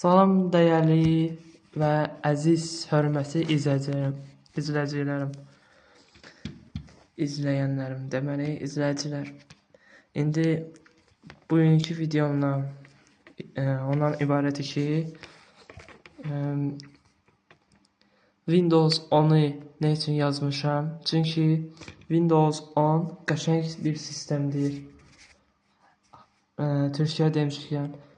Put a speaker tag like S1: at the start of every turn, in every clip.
S1: Salam dəyərli və əziz hörmətli izləyicilər. İndi bugünkü videomda ondan ibarətdir ki, Windows 10'u nə üçün yazmışam? Çünki Windows 10 qəşəng bir sistemdir. Türkiyə demişkən,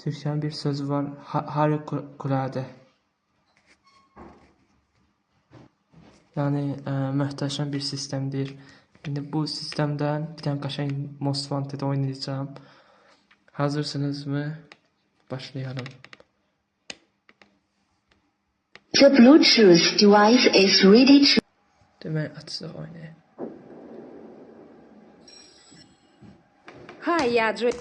S1: Türkiyənin bir sözü var, harikulade. Yəni möhtəşəm bir sistemdir. İndi bu sistemdən bir tane qəşəng Most Wanted oynayacağım. Hazırsınızmı? Başlayalım.
S2: The Bluetooth device is ready to...
S1: Demək, açsaq oynayayım.
S3: Hi, я Джой.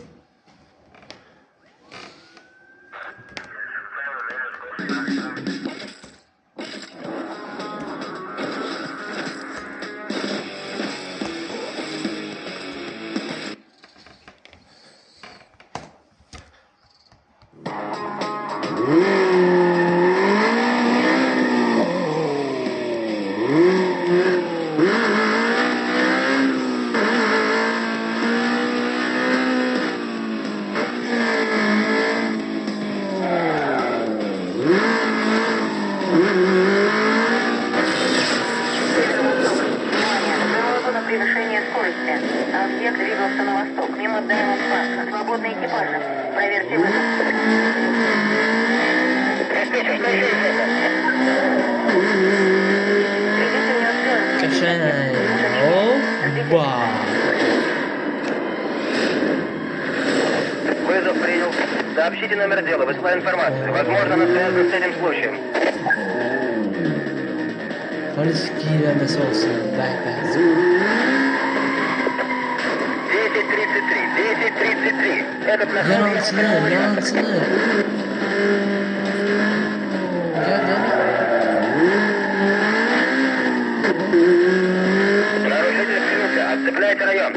S4: Превышение скорости. Объект двигался на восток, мимо Diamond Park. Свободные экипажи. Проверьте вызов.
S1: Qəşəng. Oba.
S5: Вызов принял. Сообщите номер дела, высылаю информацию. Возможно, она связана с этим случаем.
S1: Polis giyirləməsi olsun. Bəhbəh.
S5: 10:33. Этот на
S1: Yansını. Gəldin.
S5: Нарушитель скрылся. Отцепляйте район.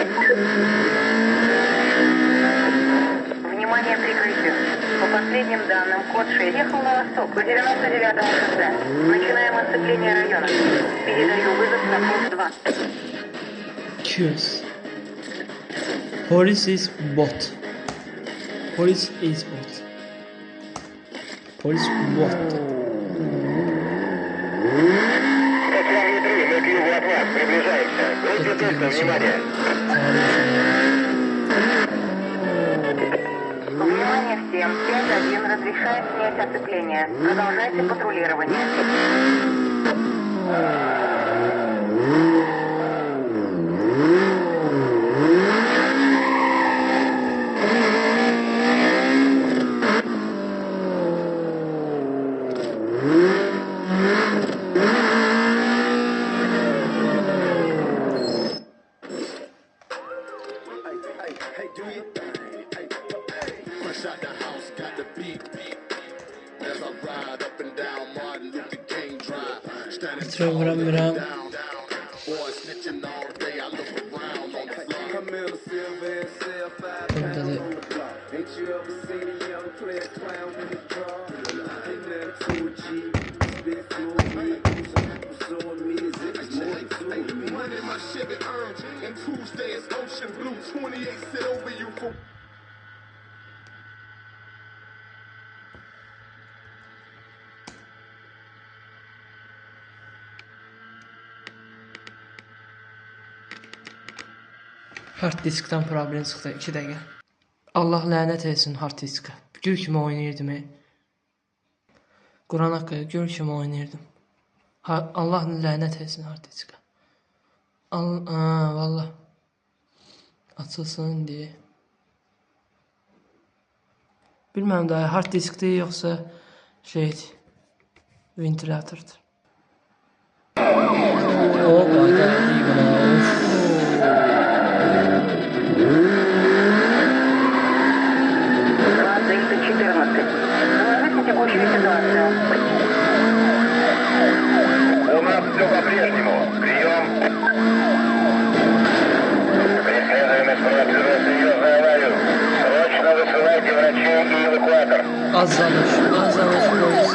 S4: Внимание, прикрытие. По последним данным, код 6 ехал на восток, по 99-му шоссе. Начинаем оцепление района. Передаю вызов на пункт 2.
S1: Küs. Police is bot. Police is bot. Police bot.
S5: Мы к югу от вас. Приближаемся. Будьте точно, внимание.
S4: Внимание всем. 5-1 разрешает снять оцепление. Продолжайте патрулирование.
S6: Out the house, got the beat. As I ride up and down Martin Luther King Drive, standing tall, down. Boys snitching all day. I look around on the floor. I'm in a silver and sell 5 pounds on the block. Ain't you ever seen a young player clown in the car? Ain't nothing to a G. Spit fluid, me, pursuing me as if it's more than 2 money my Chevy earned, and Tuesday is ocean blue. 28 sit over you for.
S1: Hard diskdən problem çıxdı 2 dəqiqə. Allah lənət etsin hard diskə. Gül kimi oynayırdım. Quran haqqı gül kimi oynayırdım. Allah lənət etsin hard diskə. Vallah. Açılsın deyə. Bilməm də hard diskdir yoxsa şeydir. Ventilatordur. O qayda buna.
S4: Текущую ситуацию.
S5: У нас все по-прежнему. Прием. Преследуемый сбросил серьезную аварию. Срочно высылаем Вызывайте врачей и эвакуатор.
S1: Azalır polis.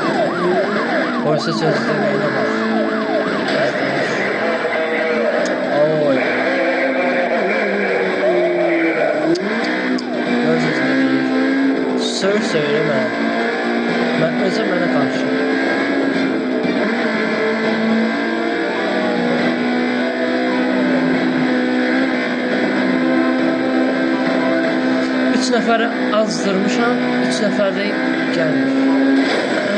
S1: Polise söz demeyine bak. Oy. Gördünüz ne deyir? Söz söyleme. Ben özüm mənə qarşı. Üç nəfəri azdırmışam, 3 nəfər də gəlmir.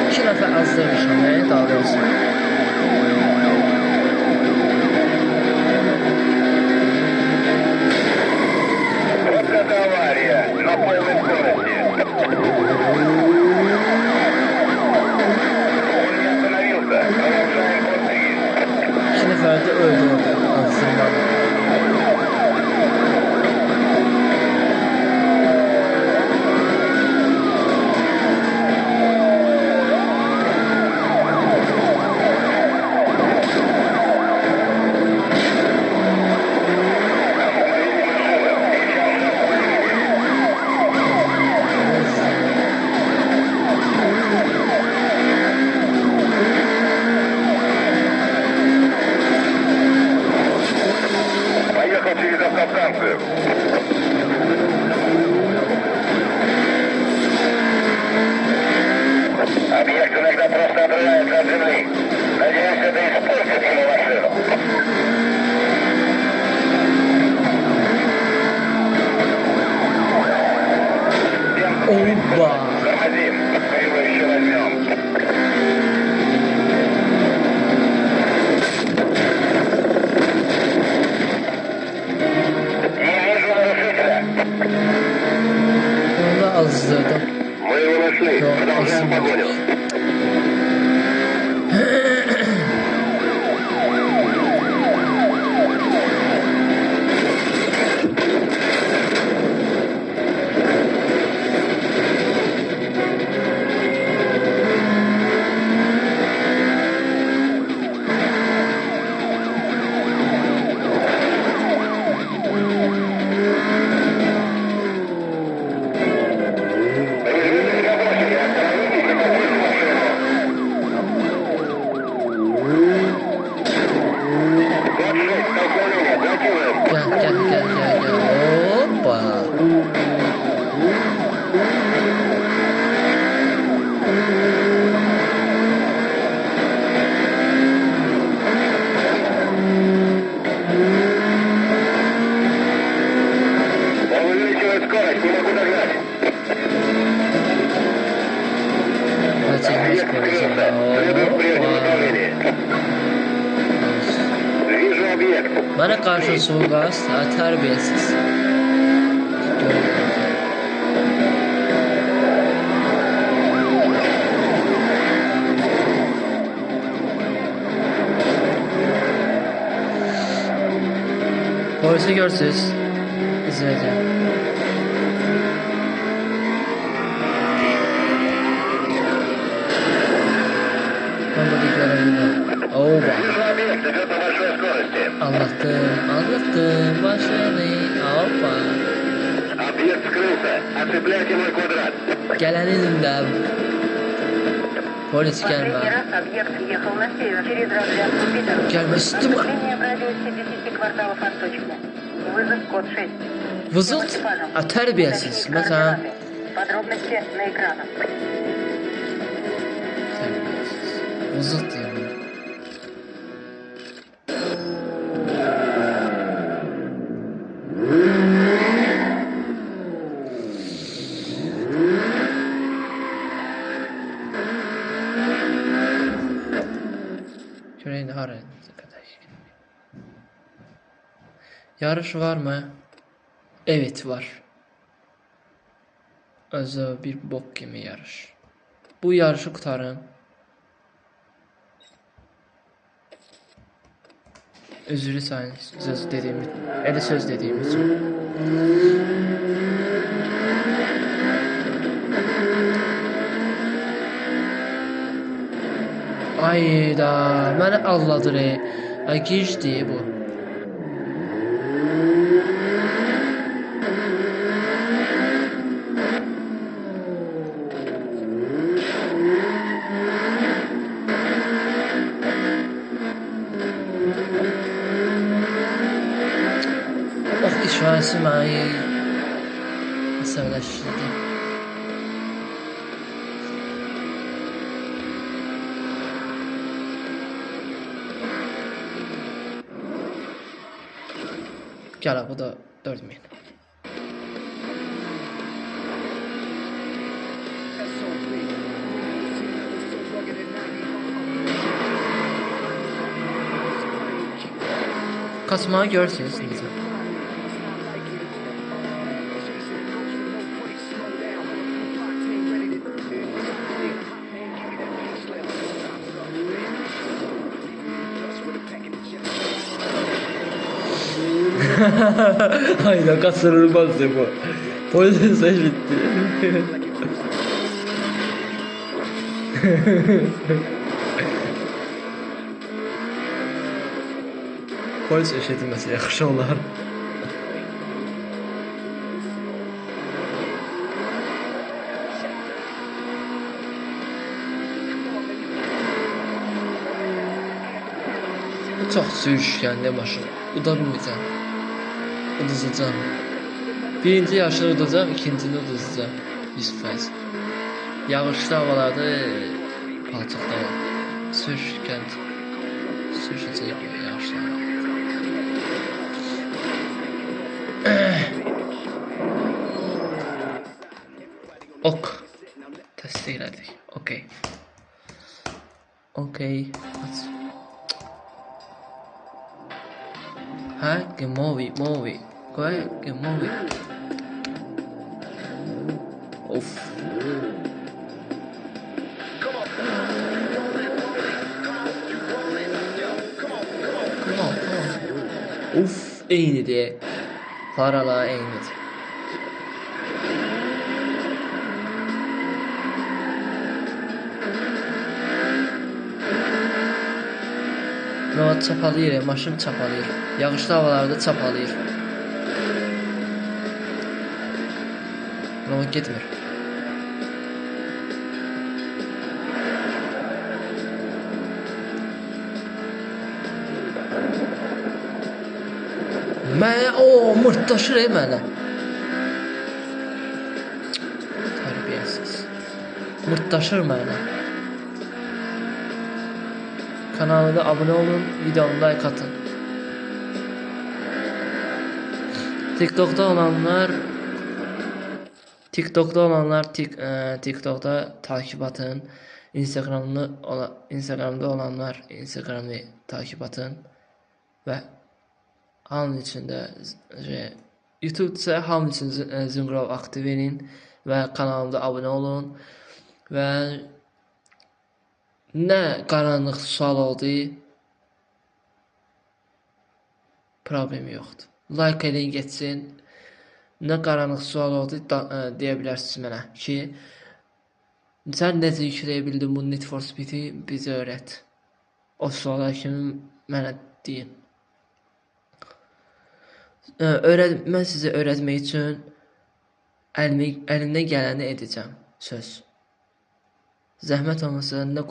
S1: İki nəfər azdırmışam, daha doğrusu.
S5: Это авария на полной скорости. Он не остановился. Продолжаем контур.
S1: İki nəfər də öldü orada, azdırmalı.
S5: Поехал через автостанцию. Объект иногда просто отрывается от земли. Надеюсь, это испортит ему машину.
S1: Oba!
S5: Тормозим. Мы его еще возьмем. Не вижу нарушителя.
S1: Onu da azdırdım.
S5: Мы его нашли.
S1: Yok,
S5: Продолжаем погоню. Режим рабочий. Остановитесь и покиньте машину. Код 6. Столкновение. Датируем.
S1: Gel. Hoppa!
S5: Он увеличивает скорость. Не могу догнать.
S1: Kaçırmış
S5: Объект
S1: polisi.
S5: скрылся. Следуем в прежнем направлении. Вижу объект.
S1: Mənə qarşı suiqast, tərbiyəsiz. Görürəm. Polisi görsünüz. İzləyəcəm. Onda da görəbilməm. Oba!
S5: Вижу объект. Идет на большой скорости.
S1: Anlattım. Başlayalım. Hoppa.
S5: Объект скрылся. Оцепляйте мой квадрат.
S1: Gələnin də polis
S4: Последний
S1: gəlmə.
S4: раз объект ехал на север через развязку Питер.
S1: Gəlməsin.
S4: Наступление в радиусе 10 кварталов от точки. Вызов код 6.
S1: Vızılt. Tərbiyəsiz. Məsələn,
S4: Подробности на экранах.
S1: tərbiyəsiz. Vızılt deyirəm. Göreyim hara kadar. Yarış var mı? Evet var. Özü bir bok gibi yarış. Bu yarışı kurtarın. Özürü sayın söz dediğim, ele söz dediğim için. Ay da, məni alladır. Ay gecdi bu. Bax işarəsi məni əsəbləşdirdi. Gəl, bu da 4000. Kasmağı görürsünüz necə. Aynen kaçırılmaz ya bu. Polisin ses bitti. Polis eşitilmesi yaxşı olar. Bu çox sürüşkənli maşın. Uda bilməyəcəm. Uduzacağım. Birinci yaşını udacağım, ikincini uduzacağım. 100%. Yağışlı havalarda palçıqda var. Sürüşkən. Sürüşəcək yağışlı havalarda. Ok. Təsdiqlədik. Okey. Okey. Aç. Hə, game movie. Qoy, game movie. Of. Come on. Of, eynidir. Paralar eynidir. No, çapalayır, maşın çapalayır. Yağışlı havalarda çapalayır. No, getmir. Mırtdaşır mənə. Tərbiyəsiz. Mırtdaşır mənə. Kanalıma abone olun, videomu like atın. TikTok'ta olanlar TikTok'ta takip atın. Instagram'da olanlar Instagram'ı takip atın. Ve hamının içinde YouTube'da hamının için zınqrov aktiv edin ve kanalımda abone olun. Ve ne qaranlıq sual oldu, problem yoxdur. Like edin geçsin. Ne qaranlıq sual oldu deyə bilərsiniz mənə ki, sən necə yükləyə bildin bu Need for Speed'i bizə öyrət. O suallar kimi mənə deyin. Mən sizə öyrətmək üçün əlimdən gələni edəcəm, söz. Zəhmət olmasa nə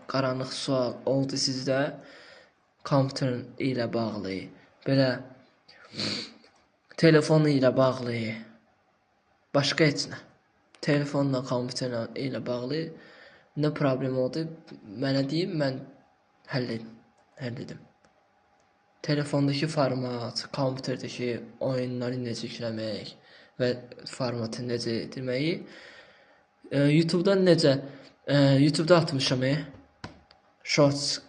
S1: qaranlıq sual oldu sizdə kompüter ilə bağlı, belə telefonu ilə bağlı, başqa heç nə. Telefonla, kompüter ilə bağlı nə problem oldu, mənə deyin, mən həll edim. Telefondakı format, kompüterdəki oyunları necə yükləmək və formatı necə etməyi YouTube'da atmışam shorts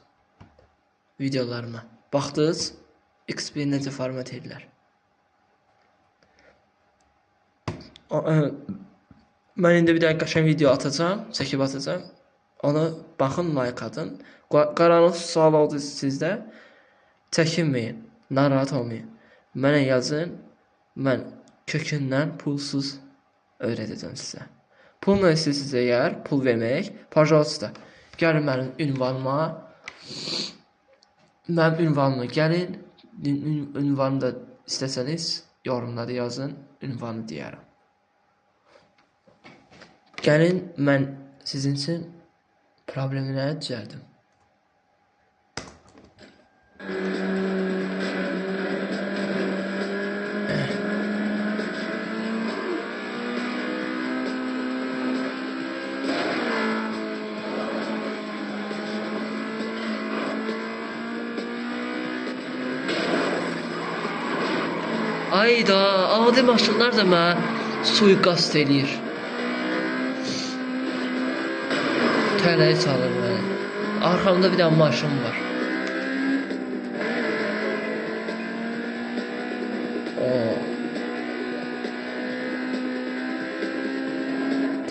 S1: videolarıma. Baxdınız, XP necə format edirlər. Mən indi bir dənə qəşəng video atacağam, çəkib atacağım. Ona baxın, like atın. Qaranlıq sual oldu sizdə. Çəkinməyin, narahat olmayın. Mənə yazın, mən kökündən pulsuz öyrədəcəm sizə. Pul nə istəyirsiniz əgər, pul vermək, pajolsta. Gəlin mənim ünvanıma. Mənim ünvanıma gəlin. Ünvanı da istəsəniz yorumlarda yazın. Ünvanı deyərəm. Gəlin mən sizin üçün problemləri düzəldim. Ayda, adi maşınlar da mənə suiqast eləyir. Tələyə çalır məni. Arxamda bir dənə maşın var.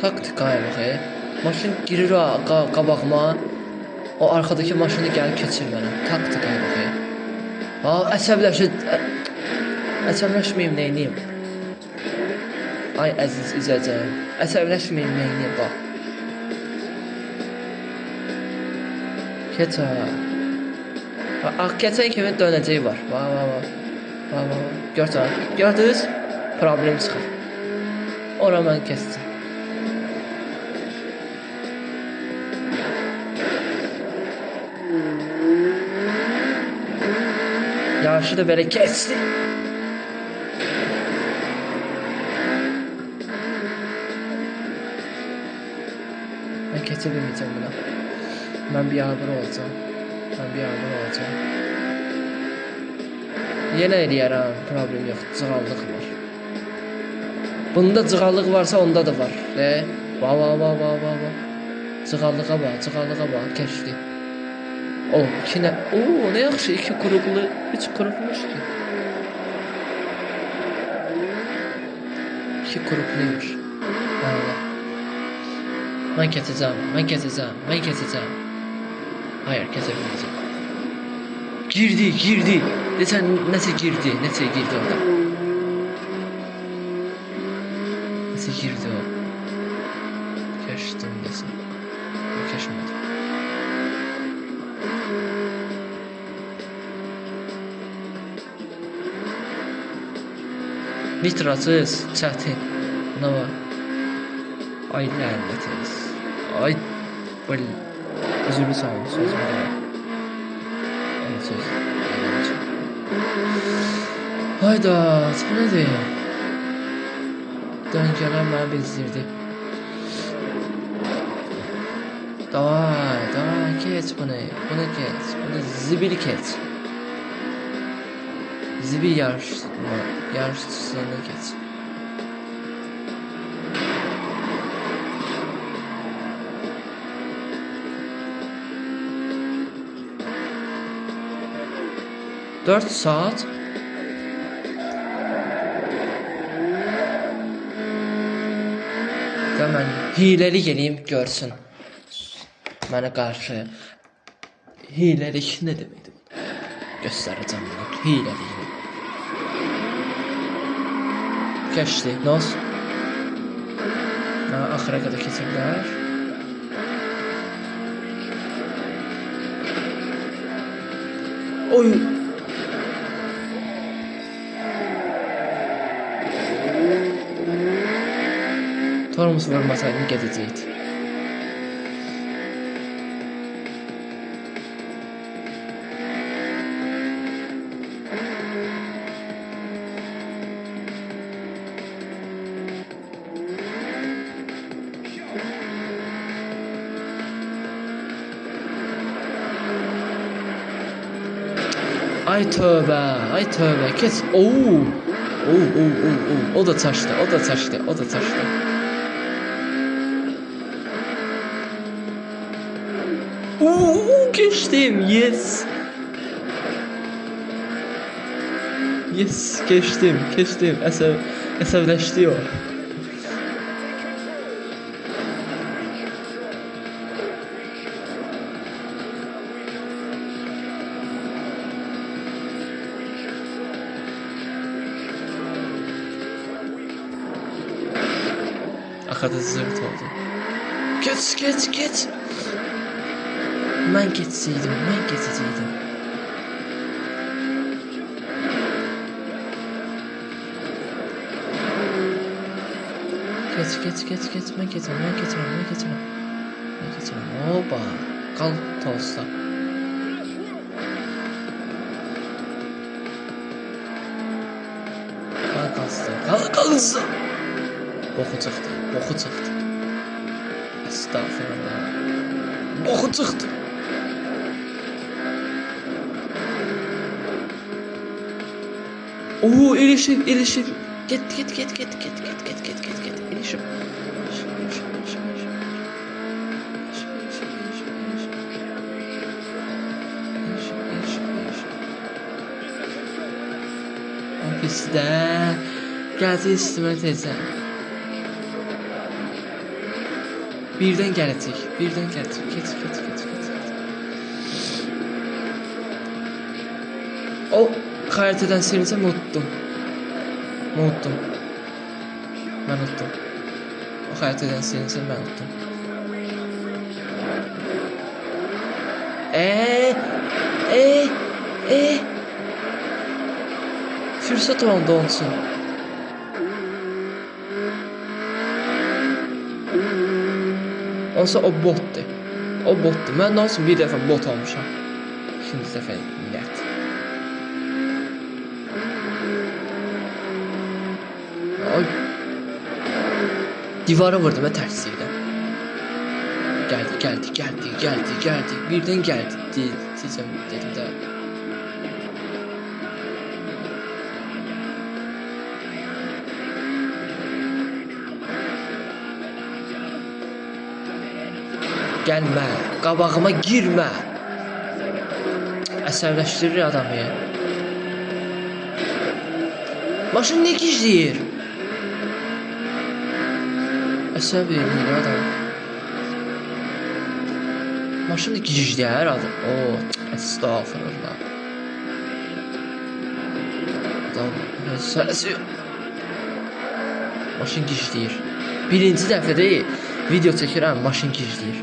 S1: Taktikaya bax. Maşın girir qabağıma. O arxadakı maşını gəlib keçir mənə. Taktikaya bax. Əsəbləşməyim, neyniyim? Ay əziz izləyicilər, əsəbləşməyim, neyniyim, bax. Keç ha. Keçən kimi dönəcəyi var. Gördünüz? Problem çıxır. Ora mən keçdim. Yarışı da belə keçdi. Mən keçə bilməyəcəm buna. Mən bir yardır olacağım. Yenə eləyərəm, problem yox, cığallıq var. Bunda cığallıq varsa onda da var. Cığallığa bax, keçdi. Ne yaxşı, 2 qruqlu, 3 qruqmuş ki. 2 qruqluymuş. Mən keçəcəm. Hayır, keçə bilməyəcəm. Girdi. Desən, nəsə girdi orada. Nəsə girdi o. Keçdim desən. Keçmədim. Nitrasız, çətin. Buna var. Ay lənətiniz. Ay, böyle. Üzülü sağolun, sözümü demem. Evet, söz. Hayda, bu nedir? Döngələr mənə bezdirdi. Davay, keç bunu keç. Bunu zibili keç. Zibil yarışçısını keç. Dört saat da mən hiləli geleyim görsün mənə qarşı. Hiləlik nə deməkdir bu? Göstərəcəm bunu, hiləliyini. Keçdi, nos. Axıra qədər keçə bilər. Oy! Tormus vurmasaydım gedəcəkdi. Ay tövbə, keç. O da çaşdı. Geçtim, yes, geçtim, əsəbləşdi o. Axırda zırt oldu. Geç. Mən keçəcəydim. Geç. Mən keçirəm. Oba. Qal tosta. Qalsın. Boxu çıxdı. Estağfurullah. Boxu çıxdı. Oo, ilişib. Get. İlişib. Pisdə. Gələcək istimə tezən. Birdən gələcək. Keç. O xəritədən silinsə unutdum. Mən unutdum. O xəritədən silinsə mən unutdum. Fürsət oldu olsun. Olsa o botdur. Mən nə olsun bir dəfə bot olmuşam. İkinci dəfə millət. Divara vurdum və tərslikdən. Gəldi. Birdən gəldi. Dedim də. Gəlmə, qabağıma girmə. Əsəbləşdirir adamı ya. Maşın ne gizləyir? Əsəb verir adam. Maşın gizləyir adam. Estağfurullah. Adam səsi. Maşın gizləyir. Birinci dəfədə video çəkirəm, maşın gizləyir.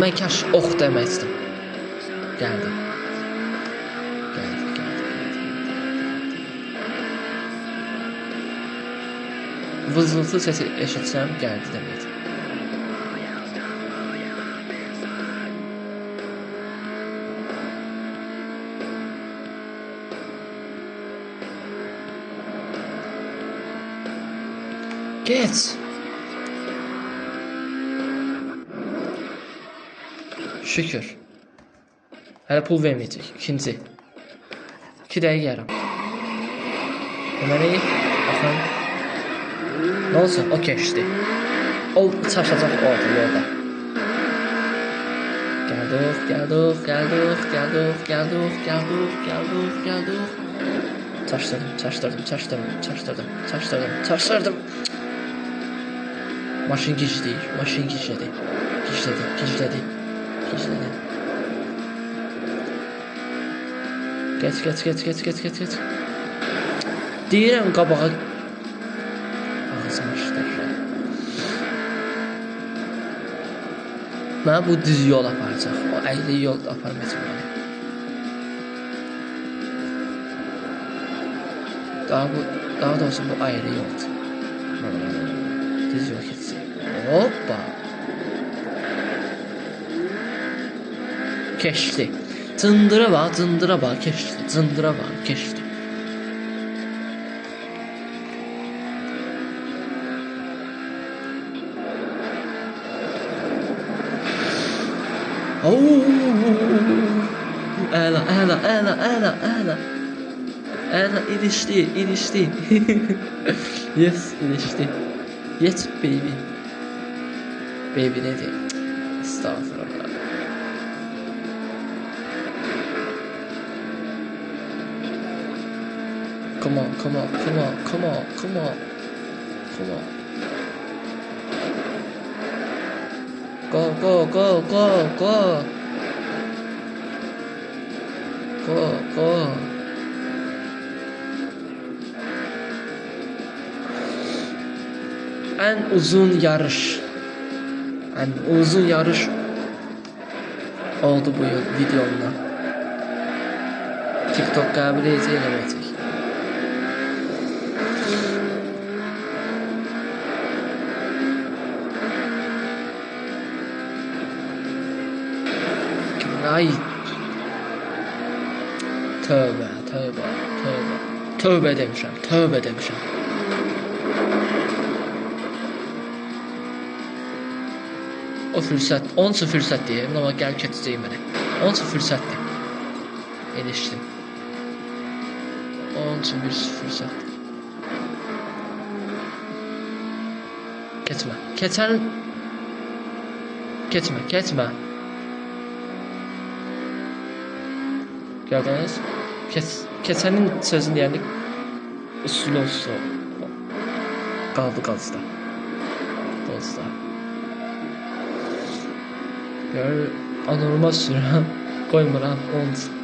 S1: Mən kaş demək istedim. Gəldi. Vızıltı səsi eşitsəm gəldi deməkdir. Geç. Şükür. Hələ pul verməyəcək. İkinci. 2 dəqiqə yarım. Deməli, baxın. Nə olsun? O keçdi. O çaşacaq orada, yolda. Gəldik. Çaşdırdım. Maşın gizlədi. Geç. Deyirəm qabağa. Ağzım açdır. Mənə bu düz yol aparacaq. O əyli yol aparmayacaq məni. Daha doğrusu bu ayrı yoldur. Düz yol keçsin. Hoppa. Keçdi. Cındıra bax, keçdi. Əla, ilişdi. Yes, ilişdi. Yes, baby. Baby nedir? Estağfurullah. Come on. Go, go, go, go, go. Go, go. En uzun yarış oldu bu videomda. TikTok qəbul eləməyəcək. Ay. Tövbə demişəm. O fürsət, onun üçün fürsət deyim, amma gəl keçəcək mənə. Onun üçün fürsətdir. Elişdim. Onun üçün bir fürsət. Keçmə. Keçmə. Gördünüz? Keçənin sözünü deyəndə usul qaldı qazda. Gör, anormal sürəm, qoymuram, onun üçün.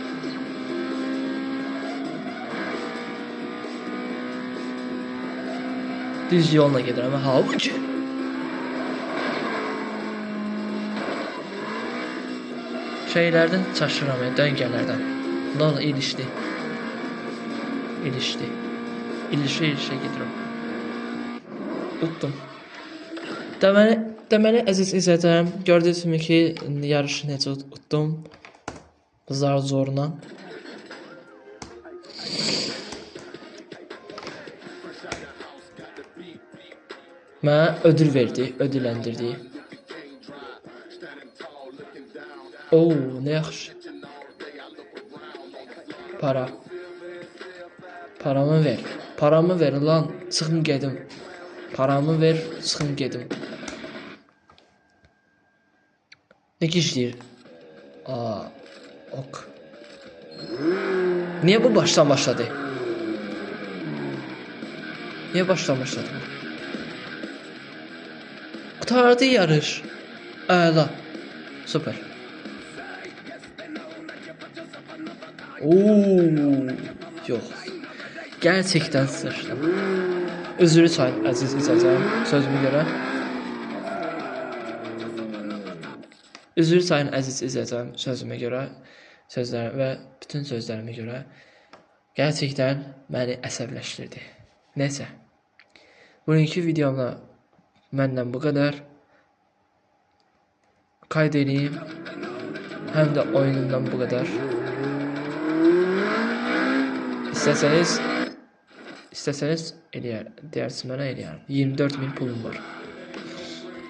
S1: Düz yolla gedirəm, halbuki. Şeylərdən çaşıram, döngələrdən. Bunlarla ilişdi. İlişə gedirəm. Utdum. Deməli, əziz izləyicilər, gördüyünüz kimi ki, yarışı necə utdum. Zar zoruna. Mənə ödül verdi, ödülləndirdi. Oo, nə yaxşı. Paramı ver lan, çıxım gedim. Paramı ver, çıxım gedim. Ne gizləyir? Ok. Niye bu baştan başladı? Qurtardı yarış. Əla. Süper. Yox. Gerçekten sıçdım. Özür sayın əziz izləyicilər, sözümə görə. Üzr sayın əziz izləyicilər, sözlərim və bütün sözlərimə görə gerçekten məni əsəbləşdirdi. Neyse. Bugünkü videomda məndən bu qədər. Qayd edeyim. Həm də oyunumdan bu qədər. İstəsəniz deyərsiniz mənə eləyərəm. 24.000 pulum var.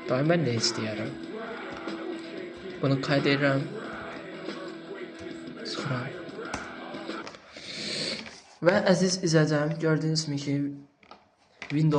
S1: Daha mən nə istəyərəm? Bunu kaydederim. Sıxıram. Və əziz izləyicilər, gördüyünüz kimi ki, Windows